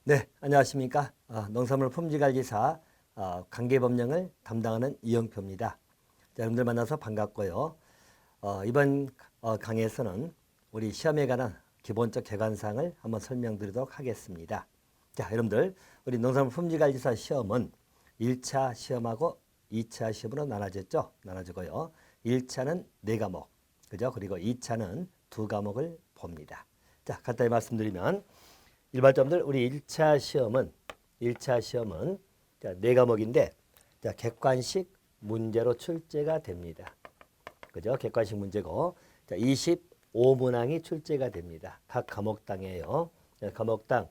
네, 안녕하십니까. 농산물 품질관리사 관계법령을 담당하는 이영표입니다. 자, 여러분들 만나서 반갑고요. 이번 강의에서는 우리 시험에 관한 기본적 개관사항을 한번 설명드리도록 하겠습니다. 자, 여러분들 우리 농산물 품질관리사 시험은 1차 시험하고 2차 시험으로 나눠졌죠. 나눠지고요. 1차는 4과목, 그죠? 그리고 2차는 2과목을 봅니다. 자, 간단히 말씀드리면 일반점들 우리 1차 시험은 자, 4과목인데 자, 객관식 문제로 출제가 됩니다. 그죠? 객관식 문제고 자, 25문항이 출제가 됩니다. 각 과목당이에요. 과목당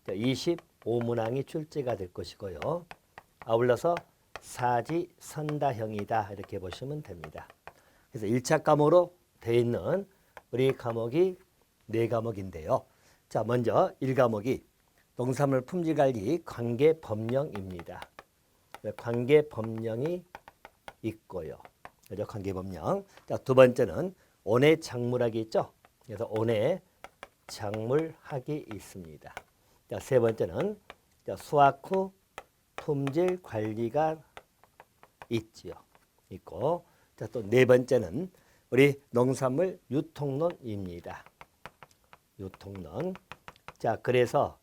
25문항이 출제가 될 것이고요. 아울러서 사지선다형이다 이렇게 보시면 됩니다. 그래서 1차 과목으로 되어 있는 우리 과목이 4과목인데요. 자, 먼저 1과목이 농산물 품질관리 관계법령입니다. 관계법령이 있고요. 그죠? 관계법령. 자, 두 번째는 온해 작물학이 있죠. 그래서 온해 작물학이 있습니다. 자, 세 번째는 수확 후 품질 관리가 있지요. 있고, 자, 또 네 번째는 우리 농산물 유통론입니다. 유통론. 자, 그래서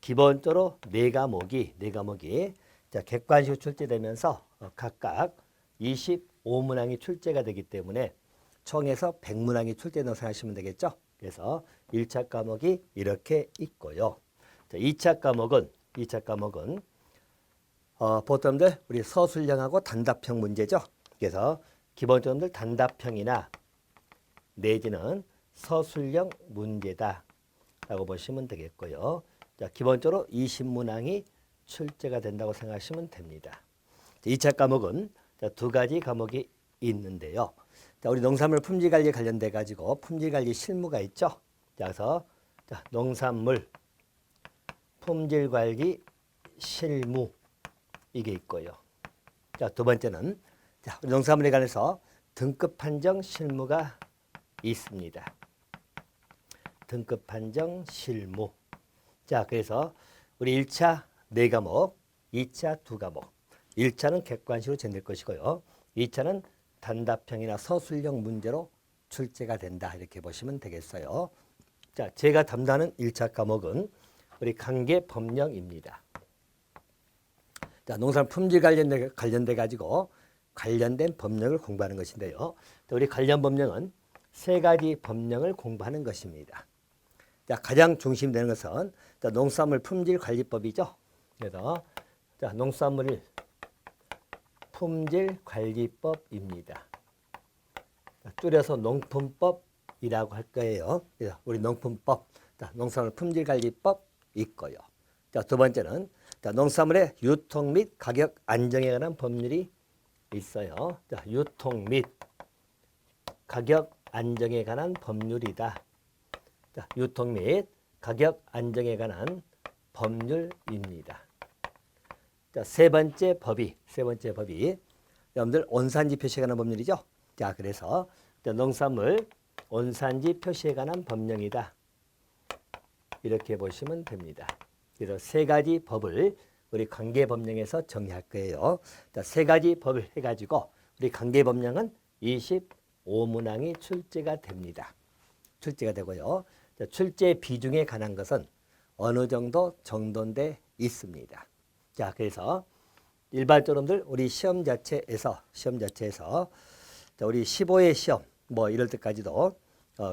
기본적으로 4과목이 자, 객관식으로 출제되면서 각각 25문항이 출제가 되기 때문에 총에서 100문항이 출제된다고 생각하시면 되겠죠. 그래서 1차 과목이 이렇게 있고요. 자, 2차 과목은 보통들 우리 서술형하고 단답형 문제죠. 그래서 기본적으로 단답형이나 내지는 서술형 문제다 라고 보시면 되겠고요. 자, 기본적으로 20문항이 출제가 된다고 생각하시면 됩니다. 2차 과목은 두 가지 과목이 있는데요. 자, 우리 농산물 품질관리에 관련돼 가지고 품질관리 실무가 있죠. 자, 그래서 농산물 품질관리 실무 이게 있고요. 자, 두 번째는 우리 농산물에 관해서 등급 판정 실무가 있습니다. 등급 판정 실무. 자, 그래서 우리 1차 4과목, 2차 2과목. 1차는 객관식으로 진행될 것이고요. 2차는 단답형이나 서술형 문제로 출제가 된다. 이렇게 보시면 되겠어요. 자, 제가 담당하는 1차 과목은 우리 관계법령입니다. 자, 농산 품질 관련돼 가지고 관련된 법령을 공부하는 것인데요. 우리 관련 법령은 3가지 법령을 공부하는 것입니다. 자, 가장 중심되는 것은 농산물 품질관리법이죠. 그래서 농산물 품질관리법입니다. 줄여서 농품법이라고 할 거예요. 그래서 우리 농품법, 농산물 품질관리법 있고요. 자, 두 번째는 농산물의 유통 및 가격 안정에 관한 법률이 있어요. 자, 유통 및 가격 안정에 관한 법률이다. 자, 유통 및 가격 안정에 관한 법률입니다. 자, 세 번째 법이 여러분들 온산지 표시에 관한 법률이죠. 자, 그래서 농산물 온산지 표시에 관한 법령이다. 이렇게 보시면 됩니다. 그래서 3가지 법을 우리 관계법령에서 정리할 거예요. 자, 3가지 법을 해가지고 우리 관계법령은 25문항이 출제가 됩니다. 출제가 되고요. 자, 출제 비중에 관한 것은 어느 정도 정돈돼 있습니다. 자, 그래서 일반적으로들 우리 시험 자체에서 자, 우리 15회 시험 뭐 이럴 때까지도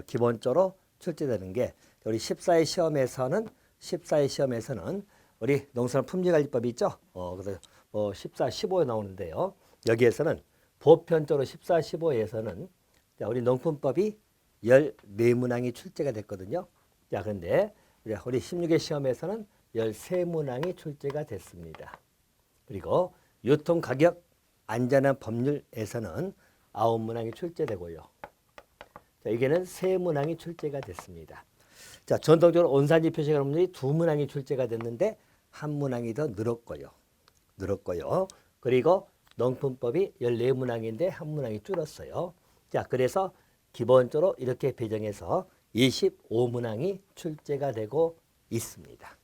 기본적으로 출제되는 게 우리 14회 시험에서는 우리 농산물 품질관리법이 있죠. 그래서 14, 15에 나오는데요. 여기에서는 보편적으로 14, 15에서는 우리 농품법이 14문항이 출제가 됐거든요. 자, 그런데 우리 16회 시험에서는 13문항이 출제가 됐습니다. 그리고 유통가격 안전한 법률에서는 9문항이 출제되고요. 자, 이게는 3문항이 출제가 됐습니다. 자, 전통적으로 온산지 표시가 법률이 2문항이 출제가 됐는데 1문항이 더 늘었고요. 그리고 농품법이 14문항인데 1문항이 줄었어요. 자, 그래서 기본적으로 이렇게 배정해서 25문항이 출제가 되고 있습니다.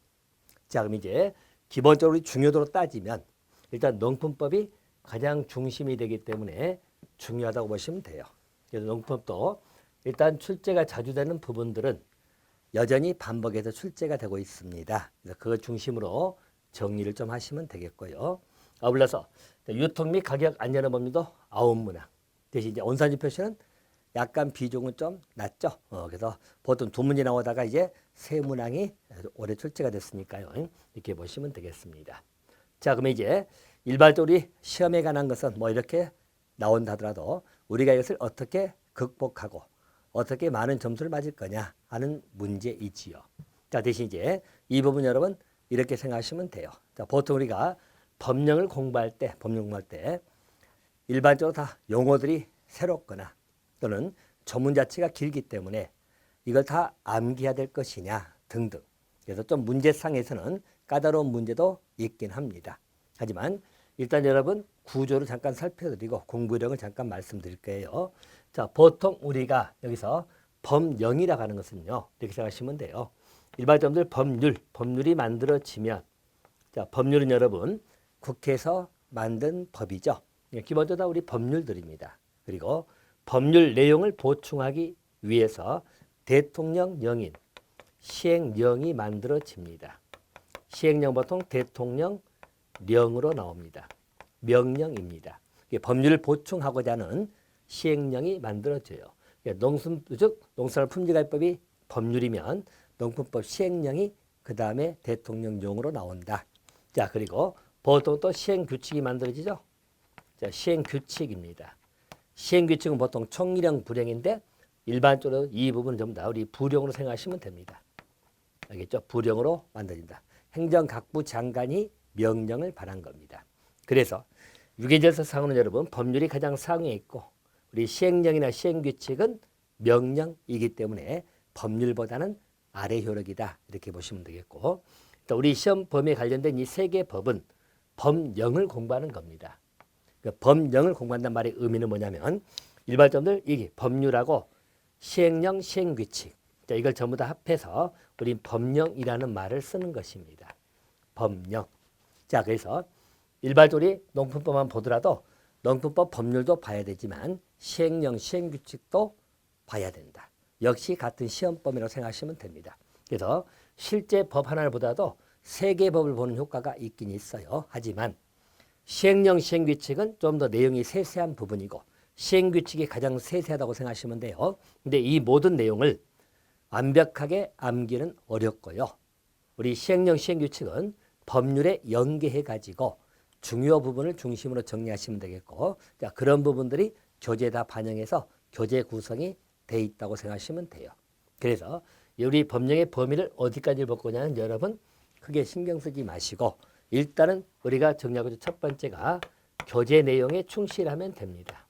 자, 그럼 이제 기본적으로 중요도로 따지면 일단 농품법이 가장 중심이 되기 때문에 중요하다고 보시면 돼요. 그래서 농품법도 일단 출제가 자주 되는 부분들은 여전히 반복해서 출제가 되고 있습니다. 그래서 그걸 중심으로 정리를 좀 하시면 되겠고요. 아울러서 유통 및 가격 안전한 법률도 9문항. 대신 이제 온산지 표시는 약간 비중은 좀 낮죠. 그래서 보통 2문제 나오다가 이제 3문항이 올해 출제가 됐으니까요. 이렇게 보시면 되겠습니다. 자, 그러면 이제 일반적으로 시험에 관한 것은 뭐 이렇게 나온다 하더라도 우리가 이것을 어떻게 극복하고 어떻게 많은 점수를 맞을 거냐 하는 문제이지요. 자, 대신 이제 이 부분 여러분 이렇게 생각하시면 돼요. 자, 보통 우리가 법령을 공부할 때 일반적으로 다 용어들이 새롭거나 또는 전문 자체가 길기 때문에 이걸 다 암기해야 될 것이냐 등등. 그래서 좀 문제상에서는 까다로운 문제도 있긴 합니다. 하지만 일단 여러분 구조를 잠깐 살펴드리고 공부령을 잠깐 말씀드릴 거예요. 자, 보통 우리가 여기서 법령이라고 하는 것은요. 이렇게 생각하시면 돼요. 일반적으로 법률이 만들어지면 자, 법률은 여러분 국회에서 만든 법이죠. 기본적으로 다 우리 법률들입니다. 그리고 법률 내용을 보충하기 위해서 대통령령인 시행령이 만들어집니다. 시행령 보통 대통령령으로 나옵니다. 명령입니다. 법률을 보충하고자 하는 시행령이 만들어져요. 농산물 품질관리법이 법률이면 농품법 시행령이 그 다음에 대통령령으로 나온다. 자, 그리고 보통 또 시행규칙이 만들어지죠. 자, 시행규칙입니다. 시행규칙은 보통 총령 불령인데 일반적으로 이 부분은 전부 다 우리 부령으로 생각하시면 됩니다. 알겠죠? 부령으로 만들어진다. 행정각부 장관이 명령을 발한 겁니다. 그래서 유계질서상으로는 여러분 법률이 가장 상위에 있고 우리 시행령이나 시행규칙은 명령이기 때문에 법률보다는 아래 효력이다. 이렇게 보시면 되겠고 또 우리 시험 범위에 관련된 이 세 개의 법은 법령을 공부하는 겁니다. 그 법령을 공부한다는 말의 의미는 뭐냐면 일반적으로 이게 법률하고 시행령, 시행규칙 자, 이걸 전부 다 합해서 우리 법령이라는 말을 쓰는 것입니다. 법령. 자, 그래서 일반적으로 농품법만 보더라도 농품법 법률도 봐야 되지만 시행령, 시행규칙도 봐야 된다. 역시 같은 시험범위라고 생각하시면 됩니다. 그래서 실제 법 하나를 보다도 세 개의 법을 보는 효과가 있긴 있어요. 하지만 시행령, 시행규칙은 좀 더 내용이 세세한 부분이고 시행규칙이 가장 세세하다고 생각하시면 돼요. 근데 이 모든 내용을 완벽하게 암기는 어렵고요. 우리 시행령, 시행규칙은 법률에 연계해가지고 중요 부분을 중심으로 정리하시면 되겠고 자, 그런 부분들이 교재에 다 반영해서 교재 구성이 돼 있다고 생각하시면 돼요. 그래서 우리 법령의 범위를 어디까지 볼 거냐는 여러분 크게 신경 쓰지 마시고 일단은 우리가 정리하고 첫 번째가 교재 내용에 충실하면 됩니다.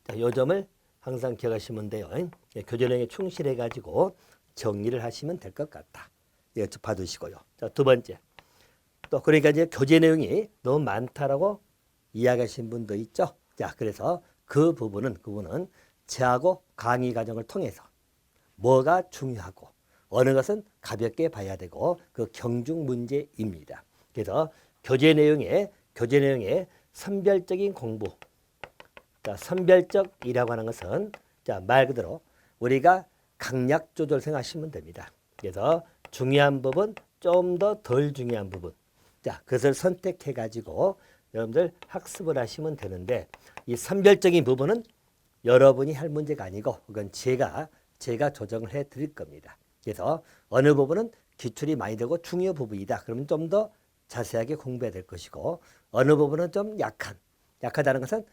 자, 이 점을 항상 기억하시면 돼요. 교재 내용에 충실해가지고 정리를 하시면 될 것 같다. 이거 봐두시고요. 자, 두 번째. 또 그러니까 이제 교재 내용이 너무 많다라고 이야기하신 분도 있죠. 자, 그래서 그 부분은 저하고 강의 과정을 통해서 뭐가 중요하고 어느 것은 가볍게 봐야 되고 그 경중 문제입니다. 그래서 교재 내용에 선별적인 공부. 자, 선별적이라고 하는 것은 자, 말 그대로 우리가 강약 조절 생각하시면 됩니다. 그래서 중요한 부분, 좀 더 덜 중요한 부분. 자, 그것을 선택해 가지고 여러분들 학습을 하시면 되는데 이 선별적인 부분은 여러분이 할 문제가 아니고 그건 제가 조정을 해 드릴 겁니다. 그래서 어느 부분은 기출이 많이 되고 중요 부분이다. 그러면 좀 더 자세하게 공부해야 될 것이고 어느 부분은 좀 약하다는 것은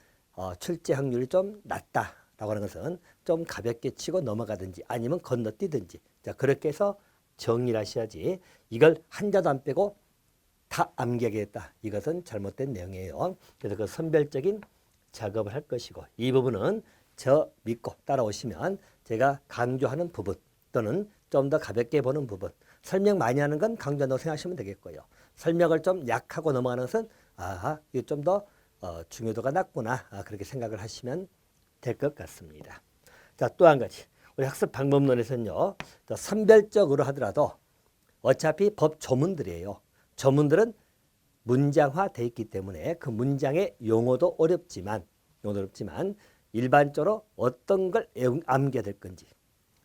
출제 확률이 좀 낮다라고 하는 것은 좀 가볍게 치고 넘어가든지 아니면 건너뛰든지 자, 그렇게 해서 정리를 하셔야지 이걸 한 자도 안 빼고 다 암기하겠다. 이것은 잘못된 내용이에요. 그래서 그 선별적인 작업을 할 것이고 이 부분은 저 믿고 따라오시면 제가 강조하는 부분 또는 좀 더 가볍게 보는 부분 설명 많이 하는 건 강조한다고 생각하시면 되겠고요. 설명을 좀 약하고 넘어가는 것은 이거 좀 더 중요도가 낮구나 그렇게 생각을 하시면 될 것 같습니다. 자, 또 한 가지 우리 학습 방법론에서는요. 선별적으로 하더라도 어차피 법 조문들이에요. 조문들은 문장화돼 있기 때문에 그 문장의 용어도 어렵지만 일반적으로 어떤 걸 암기해야 될 건지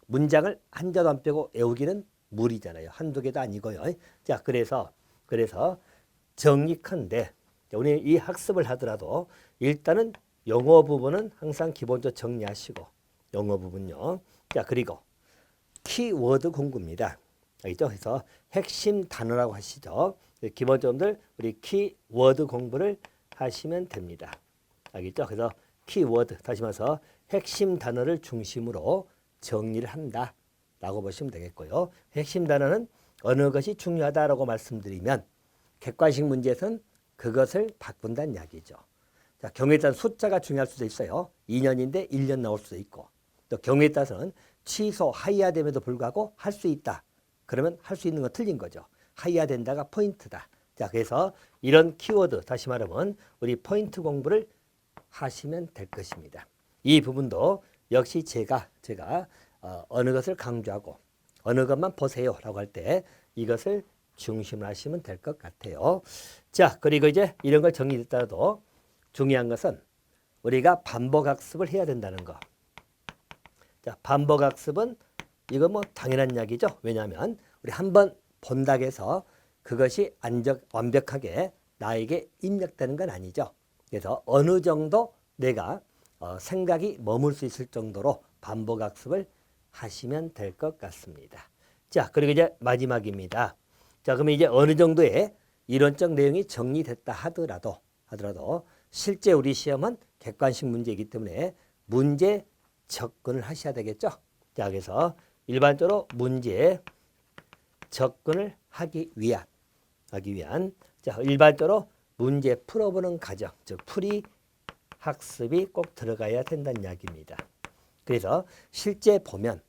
문장을 한 자도 안 빼고 외우기는 무리잖아요. 한두 개도 아니고요. 자, 그래서 정리컨대 우리 이 학습을 하더라도 일단은 영어 부분은 항상 기본적으로 정리하시고 영어 부분요. 자, 그리고 키워드 공부입니다. 알겠죠? 그래서 핵심 단어라고 하시죠. 기본적으로 우리 키워드 공부를 하시면 됩니다. 알겠죠? 그래서 키워드 다시 말해서 핵심 단어를 중심으로 정리를 한다라고 보시면 되겠고요. 핵심 단어는 어느 것이 중요하다라고 말씀드리면 객관식 문제에서는 그것을 바꾼다는 이야기죠. 자, 경우에 따라 숫자가 중요할 수도 있어요. 2년인데 1년 나올 수도 있고 또 경우에 따라서는 취소하여야됨에도 불구하고 할 수 있다. 그러면 할 수 있는 건 틀린 거죠. 하여야 된다가 포인트다. 자, 그래서 이런 키워드 다시 말하면 우리 포인트 공부를 하시면 될 것입니다. 이 부분도 역시 제가 어느 것을 강조하고 어느 것만 보세요라고 할 때 이것을 중심으로 하시면 될 것 같아요. 자, 그리고 이제 이런 걸 정리했더라도 중요한 것은 우리가 반복학습을 해야 된다는 거. 자, 반복학습은 이거 뭐 당연한 이야기죠. 왜냐하면 우리 한번 본다고 해서 그것이 완벽하게 나에게 입력되는 건 아니죠. 그래서 어느 정도 내가 생각이 머물 수 있을 정도로 반복학습을 하시면 될 것 같습니다. 자, 그리고 이제 마지막입니다. 자, 그러면 이제 어느 정도의 이론적 내용이 정리됐다 하더라도 실제 우리 시험은 객관식 문제이기 때문에 문제 접근을 하셔야 되겠죠. 자, 그래서 일반적으로 문제 접근을 하기 위한 자, 일반적으로 문제 풀어보는 과정, 즉 풀이 학습이 꼭 들어가야 된다는 이야기입니다. 그래서 실제 보면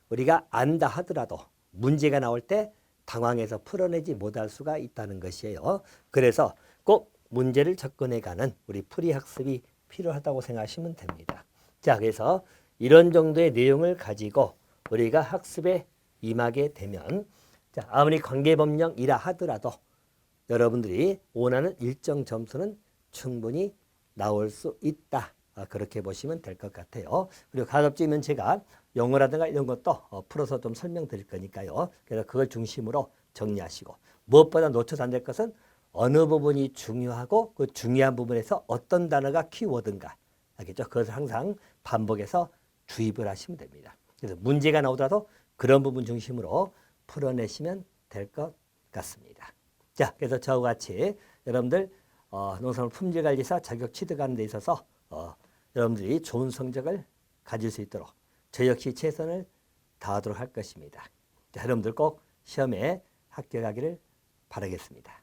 우리가 안다 하더라도 문제가 나올 때 당황해서 풀어내지 못할 수가 있다는 것이에요. 그래서 꼭 문제를 접근해가는 우리 풀이 학습이 필요하다고 생각하시면 됩니다. 자, 그래서 이런 정도의 내용을 가지고 우리가 학습에 임하게 되면 자, 아무리 관계법령이라 하더라도 여러분들이 원하는 일정 점수는 충분히 나올 수 있다. 그렇게 보시면 될 것 같아요. 그리고 가급적이면 제가 영어라든가 이런 것도 풀어서 좀 설명드릴 거니까요. 그래서 그걸 중심으로 정리하시고 무엇보다 놓쳐서 안 될 것은 어느 부분이 중요하고 그 중요한 부분에서 어떤 단어가 키워드인가. 알겠죠? 그것을 항상 반복해서 주입을 하시면 됩니다. 그래서 문제가 나오더라도 그런 부분 중심으로 풀어내시면 될 것 같습니다. 자, 그래서 저와 같이 여러분들 농산물 품질관리사 자격 취득하는 데 있어서 여러분들이 좋은 성적을 가질 수 있도록 저 역시 최선을 다하도록 할 것입니다. 자, 여러분들 꼭 시험에 합격하기를 바라겠습니다.